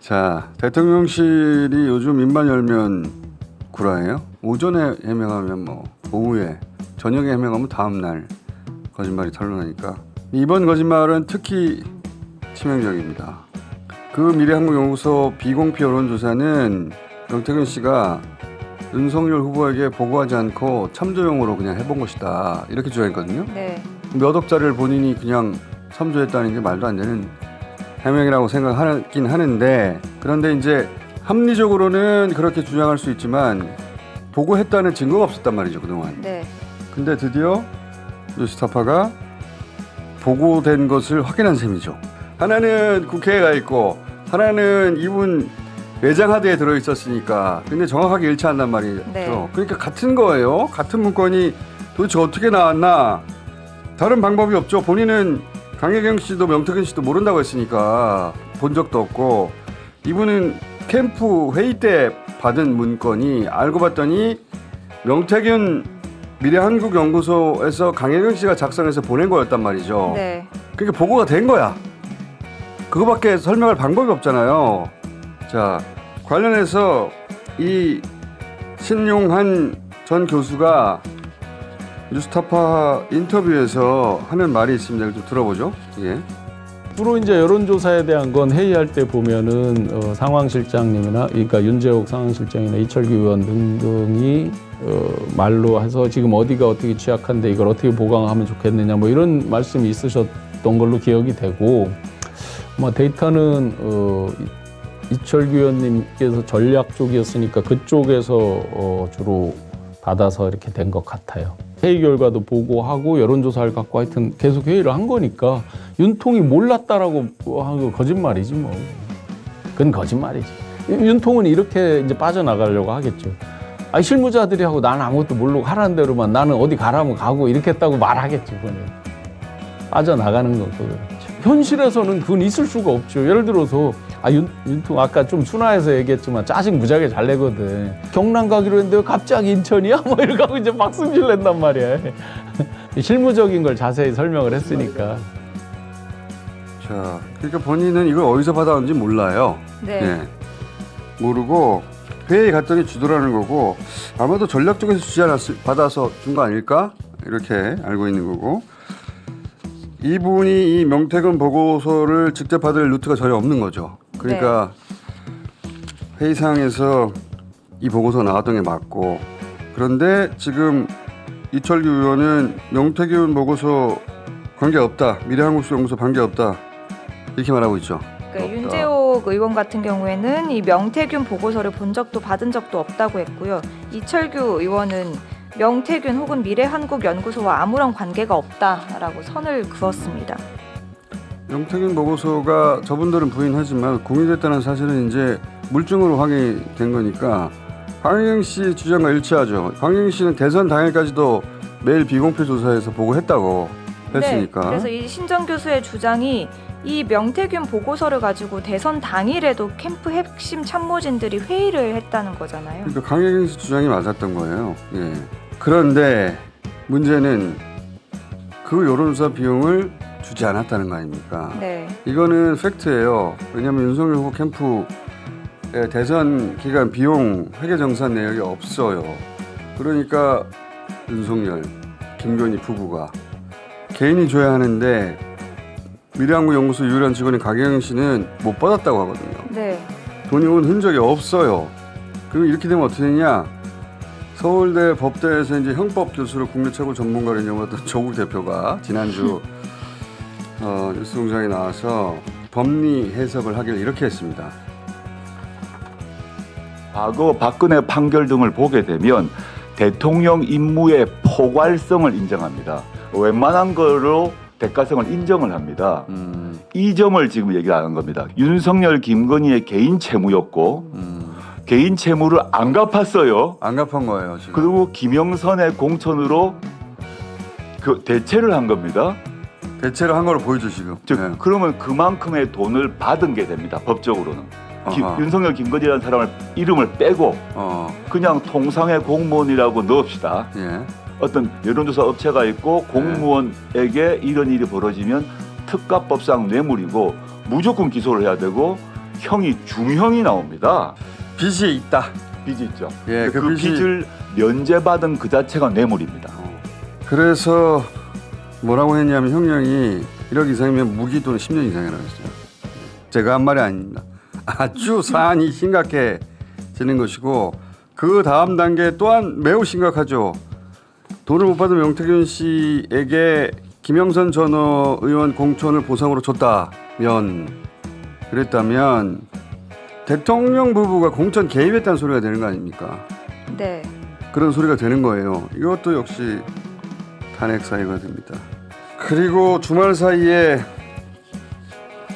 자, 대통령실이 요즘 입만 열면 구라예요. 오전에 해명하면 뭐 오후에, 저녁에 해명하면 다음 날 거짓말이 탄로나니까 이번 거짓말은 특히 치명적입니다. 그 미래한국연구소 비공피 여론조사는 명태균 씨가 윤석열 후보에게 보고하지 않고 참조용으로 그냥 해본 것이다 이렇게 주장했거든요. 네. 몇 억짜리를 본인이 그냥 참조했다는 게 말도 안 되는 해명이라고 생각하긴 하는데, 그런데 이제 합리적으로는 그렇게 주장할 수 있지만 보고했다는 증거가 없었단 말이죠 그동안. 네. 근데 드디어 뉴스타파가 보고된 것을 확인한 셈이죠. 하나는 국회에 가 있고 하나는 이분 외장 하드에 들어있었으니까 근데 정확하게 일치한단 말이죠. 네. 그러니까 같은 거예요. 같은 문건이 도대체 어떻게 나왔나. 다른 방법이 없죠. 본인은 강혜경 씨도 명태균 씨도 모른다고 했으니까 본 적도 없고, 이분은 캠프 회의 때 받은 문건이 알고 봤더니 명태균 미래한국연구소에서 강혜경 씨가 작성해서 보낸 거였단 말이죠. 네. 그러니까 보고가 된 거야. 그거밖에 설명할 방법이 없잖아요. 자, 관련해서 이 신용한 전 교수가 뉴스타파 인터뷰에서 하는 말이 있습니다. 좀 들어보죠. 예. 주로 이제 여론조사에 대한 건 회의할 때 보면은 상황실장님이나 그러니까 윤재옥 상황실장이나 이철규 의원 등등이 말로 해서 지금 어디가 어떻게 취약한데 이걸 어떻게 보강하면 좋겠느냐 뭐 이런 말씀이 있으셨던 걸로 기억이 되고, 뭐 데이터는 이철규 의원님께서 전략 쪽이었으니까 그쪽에서 주로 받아서 이렇게 된 것 같아요. 회의 결과도 보고하고 여론조사를 갖고 하여튼 계속 회의를 한 거니까 윤통이 몰랐다라고 한 거 거짓말이지 뭐. 그건 거짓말이지. 윤통은 이렇게 이제 빠져나가려고 하겠죠. 아니 실무자들이 하고 나는 아무것도 모르고 하라는 대로만 나는 어디 가라면 가고 이렇게 했다고 말하겠지. 그거는 빠져나가는 거고. 현실에서는 그건 있을 수가 없죠. 예를 들어서 윤통 아까 좀 순화해서 얘기했지만 짜증 무지하게 잘 내거든. 경남 가기로 했는데 왜 갑자기 인천이야? 뭐 이렇게 하고 이제 박승질 낸단 말이야. 실무적인 걸 자세히 설명을 했으니까. 자, 그러니까 본인은 이걸 어디서 받아왔는지 몰라요. 네. 예. 모르고 회의에 갔더니 주더라는 거고, 아마도 전략 쪽에서 받아서 준 거 아닐까? 이렇게 알고 있는 거고, 이분이 이 명태균 보고서를 직접 받을 루트가 전혀 없는 거죠. 그러니까 회의상에서 이 보고서 나왔던 게 맞고, 그런데 지금 이철규 의원은 명태균 보고서 관계없다, 미래한국연구소 관계없다 이렇게 말하고 있죠. 그러니까 윤재옥 의원 같은 경우에는 이 명태균 보고서를 본 적도 받은 적도 없다고 했고요. 이철규 의원은 명태균 혹은 미래한국연구소와 아무런 관계가 없다라고 선을 그었습니다. 명태균 보고서가 저분들은 부인하지만 공개됐다는 사실은 이제 물증으로 확인된 거니까 강혜경 씨 주장과 일치하죠. 강혜경 씨는 대선 당일까지도 매일 비공표 조사에서 보고했다고 했으니까. 네, 그래서 이 신정 교수의 주장이 이 명태균 보고서를 가지고 대선 당일에도 캠프 핵심 참모진들이 회의를 했다는 거잖아요. 그러니까 강혜경 씨 주장이 맞았던 거예요. 예. 그런데 문제는 그 여론조사 비용을 주지 않았다는 거 아닙니까? 네. 이거는 팩트예요. 왜냐하면 윤석열 후보 캠프의 대선 기간 비용 회계 정산 내역이 없어요. 그러니까 윤석열, 김건희 부부가 개인이 줘야 하는데 미래한국연구소 유일한 직원인 강혜경 씨는 못 받았다고 하거든요. 네. 돈이 온 흔적이 없어요. 그럼 이렇게 되면 어떻게 되냐? 서울대 법대에서 이제 형법 교수로 국내 최고 전문가를 인정받던 조국 대표가 지난주 뉴스공장에 나와서 법리 해석을 하길 이렇게 했습니다. 과거 박근혜 판결 등을 보게 되면 대통령 임무의 포괄성을 인정합니다. 웬만한 거로 대가성을 인정을 합니다. 이 점을 지금 얘기하는 겁니다. 윤석열, 김건희의 개인 채무였고 개인 채무를 안 갚았어요. 안 갚은 거예요 지금. 그리고 김영선의 공천으로 그 대체를 한 겁니다. 대체를 한 거로 보이죠 지금. 즉 네. 그러면 그만큼의 돈을 받은 게 됩니다. 법적으로는. 아하. 윤석열, 김건희라는 사람을 이름을 빼고 그냥 통상의 공무원이라고 넣읍시다. 예. 어떤 여론조사 업체가 있고 공무원에게 이런 일이 벌어지면 특가법상 뇌물이고 무조건 기소를 해야 되고 형이 중형이 나옵니다. 빚이 있다. 빚이 있죠. 예, 그 빚이- 빚을 면제받은 그 자체가 뇌물입니다. 그래서 뭐라고 했냐면 형량이 1억 이상이면 무기 또는 10년 이상이라고 했어요. 제가 한 말이 아닙니다. 아주 사안이 심각해지는 것이고 그 다음 단계 또한 매우 심각하죠. 돈을 못 받은 명태균 씨에게 김영선 전 의원 공천을 보상으로 줬다면 그랬다면 대통령 부부가 공천 개입했다는 소리가 되는 거 아닙니까? 네. 그런 소리가 되는 거예요. 이것도 역시 탄핵 사유가 됩니다. 그리고 주말 사이에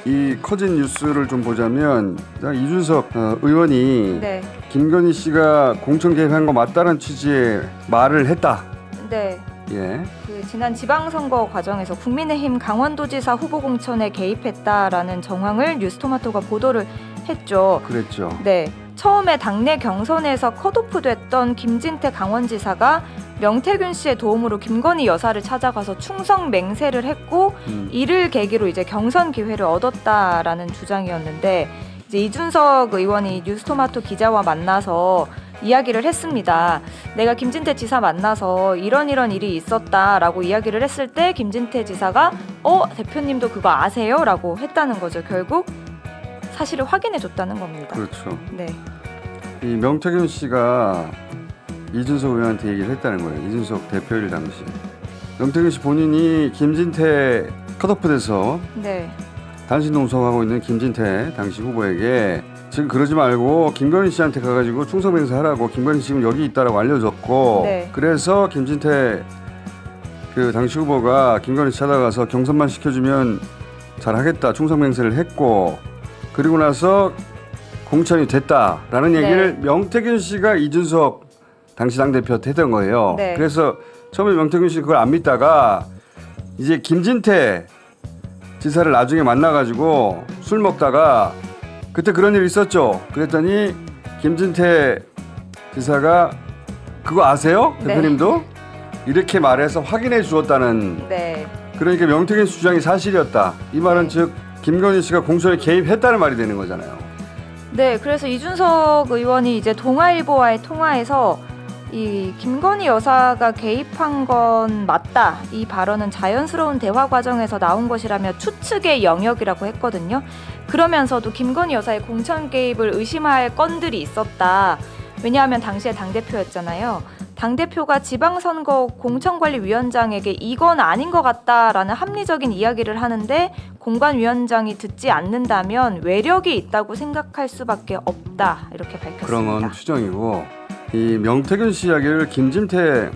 이 커진 뉴스를 좀 보자면 이준석 의원이 네. 김건희 씨가 공천 개입한 거 맞다는 취지의 말을 했다. 네. 예. 그 지난 지방선거 과정에서 국민의힘 강원도지사 후보 공천에 개입했다라는 정황을 뉴스토마토가 보도를 했죠. 그랬죠. 네. 처음에 당내 경선에서 컷오프됐던 김진태 강원지사가 명태균 씨의 도움으로 김건희 여사를 찾아가서 충성 맹세를 했고 이를 계기로 이제 경선 기회를 얻었다라는 주장이었는데 이제 이준석 의원이 뉴스토마토 기자와 만나서 이야기를 했습니다. 내가 김진태 지사 만나서 이런 일이 있었다라고 이야기를 했을 때 김진태 지사가 대표님도 그거 아세요? 라고 했다는 거죠. 결국 사실을 확인해 줬다는 겁니다. 그렇죠. 네. 이 명태균 씨가 이준석 의원한테 얘기를 했다는 거예요. 이준석 대표일 당시. 명태균 씨 본인이 김진태 컷오프돼서 네. 단신 농성하고 있는 김진태 당시 후보에게 지금 그러지 말고 김건희 씨한테 가가지고 충성맹세하라고 김건희 씨 지금 여기 있다라고 알려줬고 네. 그래서 김진태 그 당시 후보가 김건희 씨 찾아가서 경선만 시켜주면 잘하겠다 충성맹세를 했고 그리고 나서 공천이 됐다라는 얘기를 명태균 씨가 이준석 당시 당대표한테 했던 거예요. 네. 그래서 처음에 명태균 씨 그걸 안 믿다가 이제 김진태 지사를 나중에 만나가지고 술 먹다가 그때 그런 일이 있었죠. 그랬더니 김진태 지사가 그거 아세요? 네. 대표님도? 이렇게 말해서 확인해 주었다는 네. 그러니까 명태균 씨 주장이 사실이었다. 이 말은 즉 김건희 씨가 공천에 개입했다는 말이 되는 거잖아요. 네, 그래서 이준석 의원이 이제 동아일보와의 통화에서 이 김건희 여사가 개입한 건 맞다. 이 발언은 자연스러운 대화 과정에서 나온 것이라며 추측의 영역이라고 했거든요. 그러면서도 김건희 여사의 공천 개입을 의심할 건들이 있었다. 왜냐하면 당시에 당대표였잖아요. 당대표가 지방선거 공천관리위원장에게 이건 아닌 것 같다라는 합리적인 이야기를 하는데 공관위원장이 듣지 않는다면 외력이 있다고 생각할 수밖에 없다. 이렇게 밝혔습니다. 그런 건 추정이고 이 명태균 씨 이야기를 김진태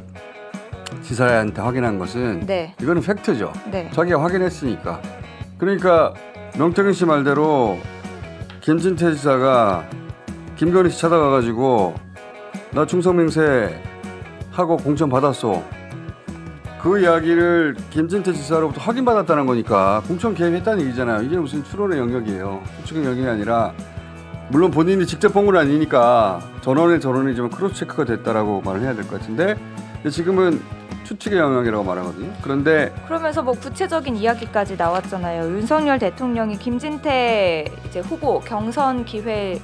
지사한테 확인한 것은 네. 이거는 팩트죠. 네. 자기가 확인했으니까. 그러니까 명태균 씨 말대로 김진태 지사가 김건희 씨 찾아가가지고 나 충성맹세 하고 공천 받았어. 그 이야기를 김진태 지사로부터 확인받았다는 거니까 공천 개입했다는 얘기잖아요. 이게 무슨 추론의 영역이에요. 추측의 영역이 아니라 물론 본인이 직접 본 건 아니니까 전원이지만 크로스 체크가 됐다라고 말을 해야 될 것 같은데 지금은 추측의 영역이라고 말하거든요. 그런데 그러면서 뭐 구체적인 이야기까지 나왔잖아요. 윤석열 대통령이 김진태 이제 후보 경선 기회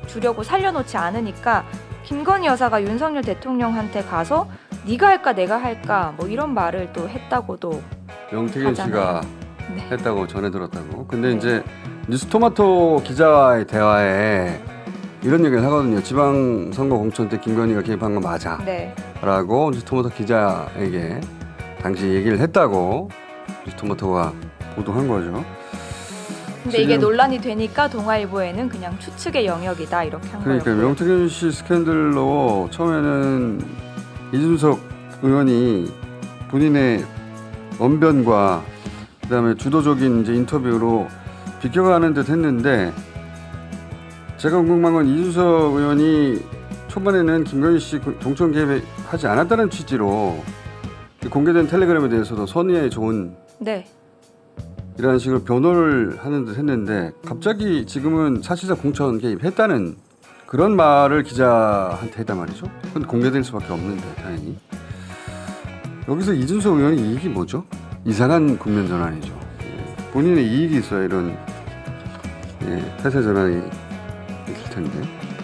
주려고 살려놓지 않으니까 김건희 여사가 윤석열 대통령한테 가서 네가 할까 내가 할까 뭐 이런 말을 또 했다고도 명태균 씨가 하잖아요. 네. 했다고 전해 들었다고. 근데 네. 이제 뉴스토마토 기자와의 대화에 이런 얘기를 하거든요. 지방선거 공천 때 김건희가 개입한 건 맞아. 네. 라고 뉴스토마토 기자에게 당시 얘기를 했다고 뉴스토마토가 보도한 거죠. 근데 이게 지금- 논란이 되니까 동아일보에는 그냥 추측의 영역이다 이렇게 한 그러니까 거예요. 명태균 씨 스캔들로 처음에는 이준석 의원이 본인의 언변과 그다음에 주도적인 이제 인터뷰로 비껴가는 듯 했는데 제가 궁금한 건 이준석 의원이 초반에는 김건희 씨 공천 개입하지 않았다는 취지로 공개된 텔레그램에 대해서도 선의의 좋은 네. 이라는 식으로 변호를 하는 듯 했는데 갑자기 지금은 사실상 공천 개입했다는 그런 말을 기자한테 했단 말이죠. 그건 공개될 수밖에 없는데 당연히. 여기서 이준석 의원의 이익이 뭐죠? 이상한 국면 전환이죠. 본인의 이익이 있어야 이런 예, 폐쇄 전환이 있을 텐데.